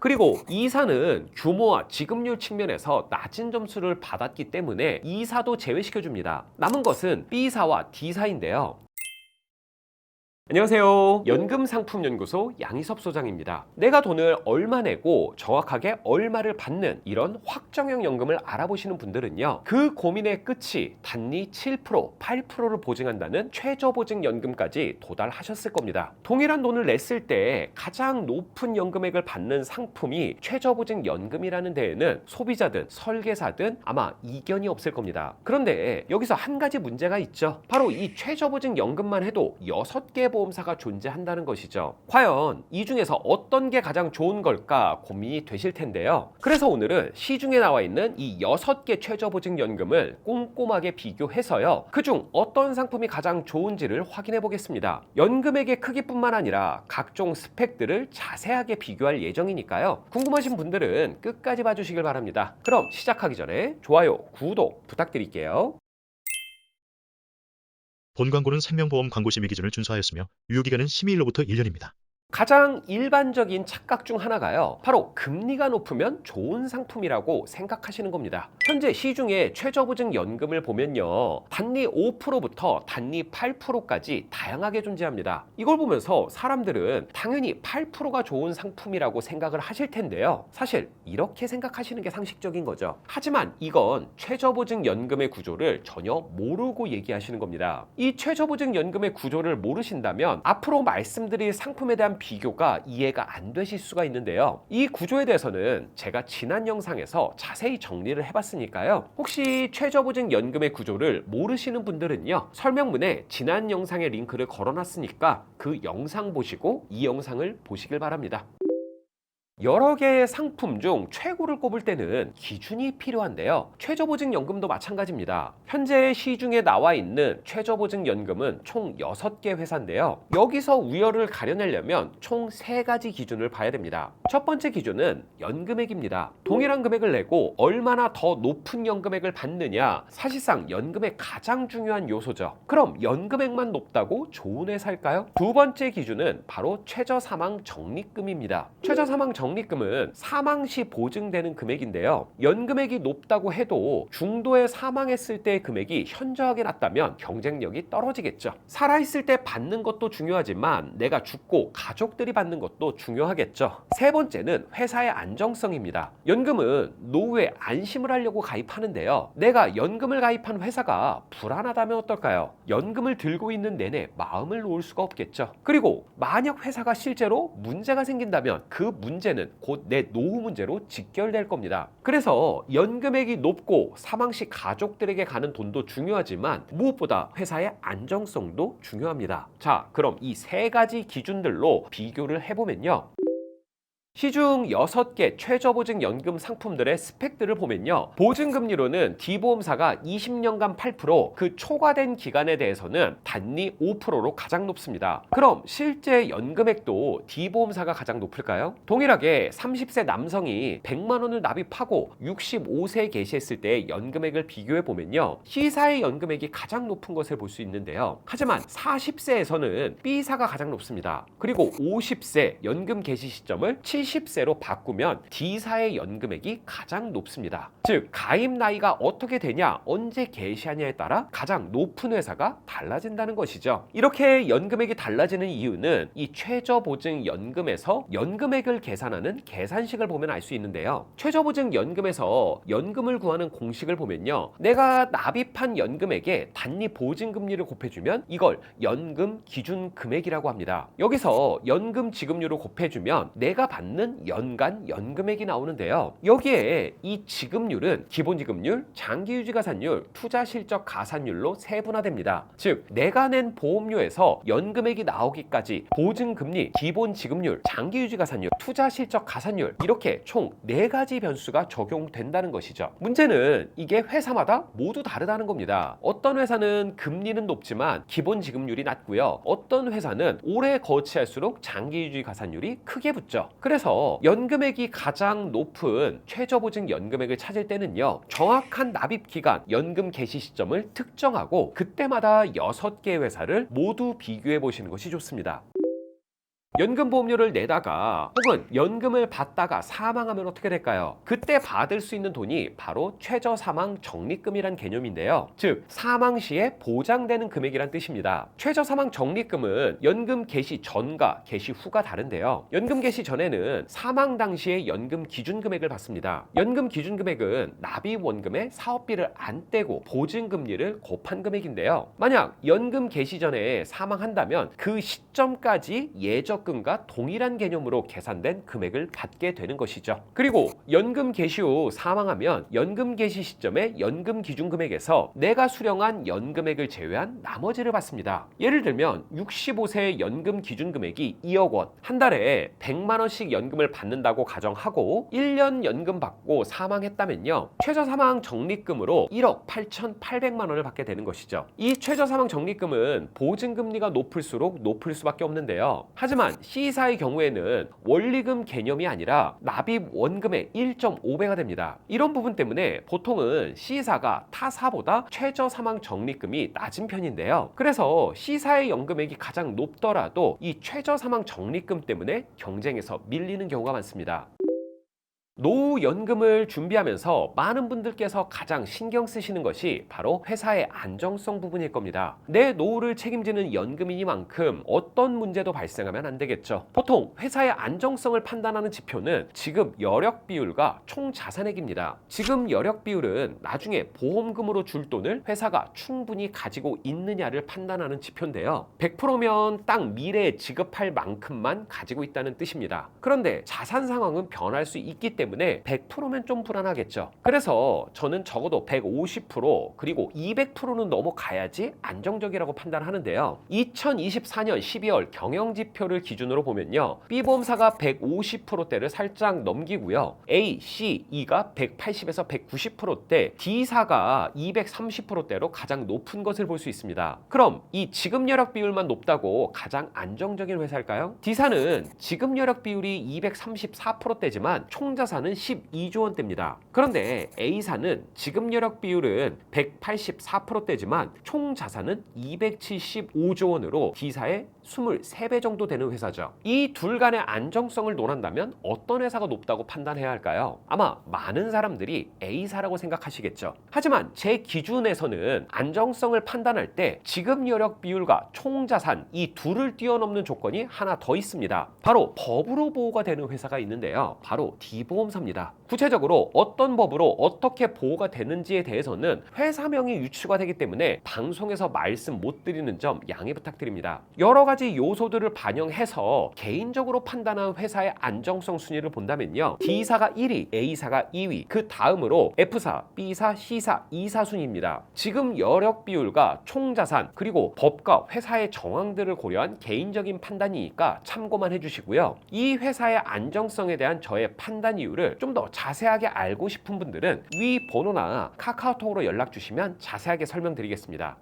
그리고 이사는 규모와 지급률 측면에서 낮은 점수를 받았기 때문에 이사도 제외시켜줍니다. 남은 것은 B사와 D사인데요. 안녕하세요. 연금상품연구소 양희섭 소장입니다. 내가 돈을 얼마 내고 정확하게 얼마를 받는 이런 확정형 연금을 알아보시는 분들은요, 그 고민의 끝이 단리 7%, 8%를 보증한다는 최저보증연금까지 도달하셨을 겁니다. 동일한 돈을 냈을 때 가장 높은 연금액을 받는 상품이 최저보증연금이라는 데에는 소비자든 설계사든 아마 이견이 없을 겁니다. 그런데 여기서 한 가지 문제가 있죠. 바로 이 최저보증연금만 해도 6개 보험사가 존재한다는 것이죠. 과연 이 중에서 어떤 게 가장 좋은 걸까 고민이 되실 텐데요. 그래서 오늘은 시중에 나와 있는 이 6개 최저보증연금을 꼼꼼하게 비교해서요, 그중 어떤 상품이 가장 좋은지를 확인해 보겠습니다. 연금액의 크기뿐만 아니라 각종 스펙들을 자세하게 비교할 예정이니까요, 궁금하신 분들은 끝까지 봐주시길 바랍니다. 그럼 시작하기 전에 좋아요, 구독 부탁드릴게요. 본 광고는 생명보험 광고 심의 기준을 준수하였으며 유효기간은 심의일로부터 1년입니다. 가장 일반적인 착각 중 하나가요, 바로 금리가 높으면 좋은 상품이라고 생각하시는 겁니다. 현재 시중에 최저보증연금을 보면요, 단리 5%부터 단리 8%까지 다양하게 존재합니다. 이걸 보면서 사람들은 당연히 8%가 좋은 상품이라고 생각을 하실 텐데요, 사실 이렇게 생각하시는 게 상식적인 거죠. 하지만 이건 최저보증연금의 구조를 전혀 모르고 얘기하시는 겁니다. 이 최저보증연금의 구조를 모르신다면 앞으로 말씀드릴 상품에 대한 비교가 이해가 안 되실 수가 있는데요. 이 구조에 대해서는 제가 지난 영상에서 자세히 정리를 해봤으니까요, 혹시 최저보증연금의 구조를 모르시는 분들은요, 설명문에 지난 영상의 링크를 걸어놨으니까 그 영상 보시고 이 영상을 보시길 바랍니다. 여러 개의 상품 중 최고를 꼽을 때는 기준이 필요한데요, 최저보증연금도 마찬가지입니다. 현재 시중에 나와 있는 최저보증연금은 총 6개 회사인데요, 여기서 우열을 가려내려면 총 3가지 기준을 봐야 됩니다. 첫 번째 기준은 연금액입니다. 동일한 금액을 내고 얼마나 더 높은 연금액을 받느냐, 사실상 연금의 가장 중요한 요소죠. 그럼 연금액만 높다고 좋은 회사일까요? 두 번째 기준은 바로 최저사망적립금입니다. 최저사망적립금은 사망 시 보증되는 금액인데요, 연금액이 높다고 해도 중도에 사망했을 때의 금액이 현저하게 낮다면 경쟁력이 떨어지겠죠. 살아있을 때 받는 것도 중요하지만 내가 죽고 가족들이 받는 것도 중요하겠죠. 세 번째는 회사의 안정성입니다. 연금은 노후에 안심을 하려고 가입하는데요, 내가 연금을 가입한 회사가 불안하다면 어떨까요? 연금을 들고 있는 내내 마음을 놓을 수가 없겠죠. 그리고 만약 회사가 실제로 문제가 생긴다면 그 문제는 곧 내 노후 문제로 직결될 겁니다. 그래서 연금액이 높고 사망 시 가족들에게 가는 돈도 중요하지만 무엇보다 회사의 안정성도 중요합니다. 자, 그럼 이 3가지 기준들로 비교를 해보면요, 시중 6개 최저보증연금 상품들의 스펙들을 보면요, 보증금리로는 D보험사가 20년간 8%, 그 초과된 기간에 대해서는 단리 5%로 가장 높습니다. 그럼 실제 연금액도 D보험사가 가장 높을까요? 동일하게 30세 남성이 100만 원을 납입하고 65세에 계시했을 때 연금액을 비교해 보면요, C사의 연금액이 가장 높은 것을 볼 수 있는데요, 하지만 40세에서는 B사가 가장 높습니다. 그리고 50세 연금 개시 시점을 70세로 바꾸면 D사의 연금액이 가장 높습니다. 즉, 가입 나이가 어떻게 되냐, 언제 개시하냐에 따라 가장 높은 회사가 달라진다는 것이죠. 이렇게 연금액이 달라지는 이유는 이 최저보증연금에서 연금액을 계산하는 계산식을 보면 알 수 있는데요, 최저보증연금에서 연금을 구하는 공식을 보면요, 내가 납입한 연금액에 단리 보증금리를 곱해주면 이걸 연금 기준금액이라고 합니다. 여기서 연금 지급률을 곱해주면 내가 받는 연간 연금액이 나오는데요, 여기에 이 지급률은 기본지급률, 장기유지가산율, 투자실적가산율로 세분화됩니다. 즉, 내가 낸 보험료에서 연금액이 나오기까지 보증금리, 기본지급률, 장기유지가산율, 투자실적가산율, 이렇게 총 4가지 변수가 적용된다는 것이죠. 문제는 이게 회사마다 모두 다르다는 겁니다. 어떤 회사는 금리는 높지만 기본지급률이 낮고요, 어떤 회사는 오래 거치할수록 장기유지가산율이 크게 붙죠. 그래서 연금액이 가장 높은 최저보증 연금액을 찾을 때는요, 정확한 납입기간, 연금 개시 시점을 특정하고 그때마다 6개 회사를 모두 비교해 보시는 것이 좋습니다. 연금보험료를 내다가 혹은 연금을 받다가 사망하면 어떻게 될까요? 그때 받을 수 있는 돈이 바로 최저사망 적립금이란 개념인데요. 즉 사망 시에 보장되는 금액이란 뜻입니다. 최저사망 적립금은 연금 개시 전과 개시 후가 다른데요. 연금 개시 전에는 사망 당시에 연금 기준금액을 받습니다. 연금 기준금액은 납입원금에 사업비를 안 떼고 보증금리를 곱한 금액인데요. 만약 연금 개시 전에 사망한다면 그 시점까지 예적금과 동일한 개념으로 계산된 금액을 받게 되는 것이죠. 그리고 연금 개시 후 사망하면 연금 개시 시점에 연금 기준금액에서 내가 수령한 연금액을 제외한 나머지를 받습니다. 예를 들면 65세 연금 기준금액이 2억 원, 한 달에 100만 원씩 연금을 받는다고 가정하고 1년 연금 받고 사망했다면요. 최저사망 적립금으로 1억 8,800만 원을 받게 되는 것이죠. 이 최저사망 적립금은 보증금리가 높을수록 높을 수밖에 없는데요. 하지만 C사의 경우에는 원리금 개념이 아니라 납입 원금의 1.5배가 됩니다. 이런 부분 때문에 보통은 C사가 타사보다 최저사망 적립금이 낮은 편인데요. 그래서 C사의 연금액이 가장 높더라도 이 최저사망 적립금 때문에 경쟁에서 밀리는 경우가 많습니다. 노후연금을 준비하면서 많은 분들께서 가장 신경 쓰시는 것이 바로 회사의 안정성 부분일 겁니다. 내 노후를 책임지는 연금이니만큼 어떤 문제도 발생하면 안 되겠죠. 보통 회사의 안정성을 판단하는 지표는 지급 여력 비율과 총 자산액입니다. 지급 여력 비율은 나중에 보험금으로 줄 돈을 회사가 충분히 가지고 있느냐를 판단하는 지표인데요. 100%면 딱 미래에 지급할 만큼만 가지고 있다는 뜻입니다. 그런데 자산 상황은 변할 수 있기 때문에 100%면 좀 불안하겠죠. 그래서 저는 적어도 150% 그리고 200%는 넘어가야지 안정적이라고 판단하는데요. 2024년 12월 경영지표를 기준으로 보면요. B보험사가 150%대를 살짝 넘기고요. A, C, E가 180에서 190%대, D사가 230%대로 가장 높은 것을 볼 수 있습니다. 그럼 이 지급여력 비율만 높다고 가장 안정적인 회사일까요? D사는 지급여력 비율이 234%대지만 총자산은 12조 원대입니다. 그런데 A사는 지급여력 비율은 184%대지만 총자산은 275조 원으로 D사의 23배 정도 되는 회사죠. 이 둘 간의 안정성을 논한다면 어떤 회사가 높다고 판단해야 할까요? 아마 많은 사람들이 A사라고 생각하시겠죠. 하지만 제 기준에서는 안정성을 판단할 때 지급여력 비율과 총자산 이 둘을 뛰어넘는 조건이 하나 더 있습니다. 바로 법으로 보호가 되는 회사가 있는데요. 바로 D보험사입니다. 구체적으로 어떤 법으로 어떻게 보호가 되는지에 대해서는 회사명이 유추가 되기 때문에 방송에서 말씀 못 드리는 점 양해 부탁드립니다. 여러 가지 요소들을 반영해서 개인적으로 판단한 회사의 안정성 순위를 본다면요. D사가 1위, A사가 2위, 그 다음으로 F사, B사, C사, E사 순위입니다. 지금 여력 비율과 총자산 그리고 법과 회사의 정황들을 고려한 개인적인 판단이니까 참고만 해주시고요. 이 회사의 안정성에 대한 저의 판단 이유를 좀 더 자세하게 알고 싶은 분들은 위 번호나 카카오톡으로 연락 주시면 자세하게 설명드리겠습니다.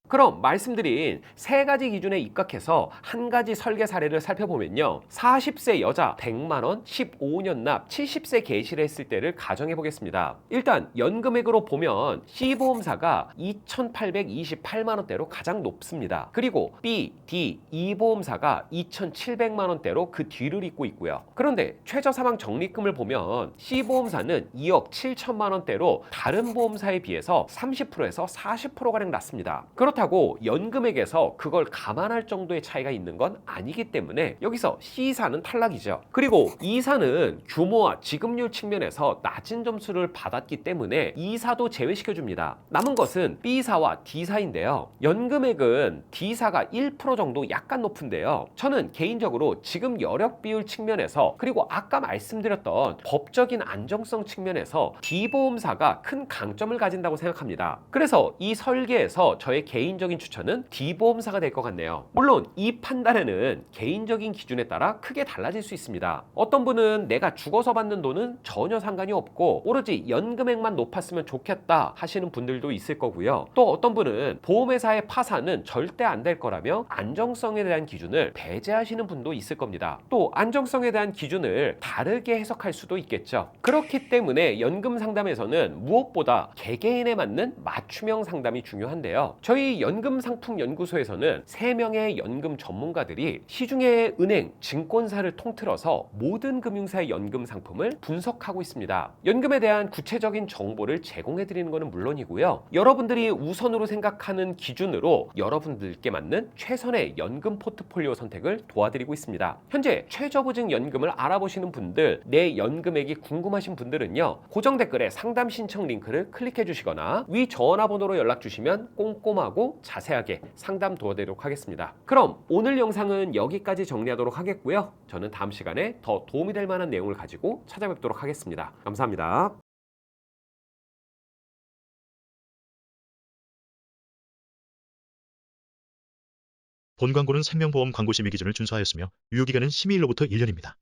그럼 말씀드린 세 가지 기준에 입각해서 한 가지 설계 사례를 살펴보면요. 40세 여자 100만 원, 15년 납, 70세 개시를 했을 때를 가정해 보겠습니다. 일단 연금액으로 보면 C보험사가 2,828만 원대로 가장 높습니다. 그리고 B, D, E보험사가 2,700만 원대로 그 뒤를 잇고 있고요. 그런데 최저사망 적립금을 보면 C보험사는 2억 7천만 원대로 다른 보험사에 비해서 30%에서 40%가량 낮습니다. 그렇다고 연금액에서 그걸 감안할 정도의 차이가 있는 건 아니기 때문에 여기서 C사는 탈락이죠. 그리고 E사는 규모와 지급률 측면에서 낮은 점수를 받았기 때문에 E사도 제외시켜줍니다. 남은 것은 B사와 D사인데요. 연금액은 D사가 1% 정도 약간 높은데요. 저는 개인적으로 지금 여력 비율 측면에서 그리고 아까 말씀드렸던 법적인 안정성 측면에서 D보험사가 큰 강점을 가진다고 생각합니다. 그래서 이 설계에서 저의 개인적인 추천은 D보험사가 될 것 같네요. 물론 이 판단에는 개인적인 기준에 따라 크게 달라질 수 있습니다. 어떤 분은 내가 죽어서 받는 돈은 전혀 상관이 없고 오로지 연금액만 높았으면 좋겠다 하시는 분들도 있을 거고요. 또 어떤 분은 보험회사의 파산은 절대 안 될 거라며 안정성에 대한 기준을 배제하시는 분도 있을 겁니다. 또 안정성에 대한 기준을 다르게 해석할 수도 있겠죠. 그렇기 때문에 연금 상담에서는 무엇보다 개개인에 맞는 맞춤형 상담이 중요한데요. 저희 이 연금상품연구소에서는 3명의 연금 전문가들이 시중의 은행, 증권사를 통틀어서 모든 금융사의 연금 상품을 분석하고 있습니다. 연금에 대한 구체적인 정보를 제공해 드리는 것은 물론이고요. 여러분들이 우선으로 생각하는 기준으로 여러분들께 맞는 최선의 연금 포트폴리오 선택을 도와드리고 있습니다. 현재 최저보증 연금을 알아보시는 분들, 내 연금액이 궁금하신 분들은요, 고정 댓글에 상담 신청 링크를 클릭해 주시거나 위 전화번호로 연락 주시면 꼼꼼하고 자세하게 상담 도와드리도록 하겠습니다. 그럼 오늘 영상은 여기까지 정리하도록 하겠고요. 저는 다음 시간에 더 도움이 될 만한 내용을 가지고 찾아뵙도록 하겠습니다. 감사합니다. 본 광고는 생명보험 광고 심의 기준을 준수하였으며 유효기간은 심의일로부터 1년입니다.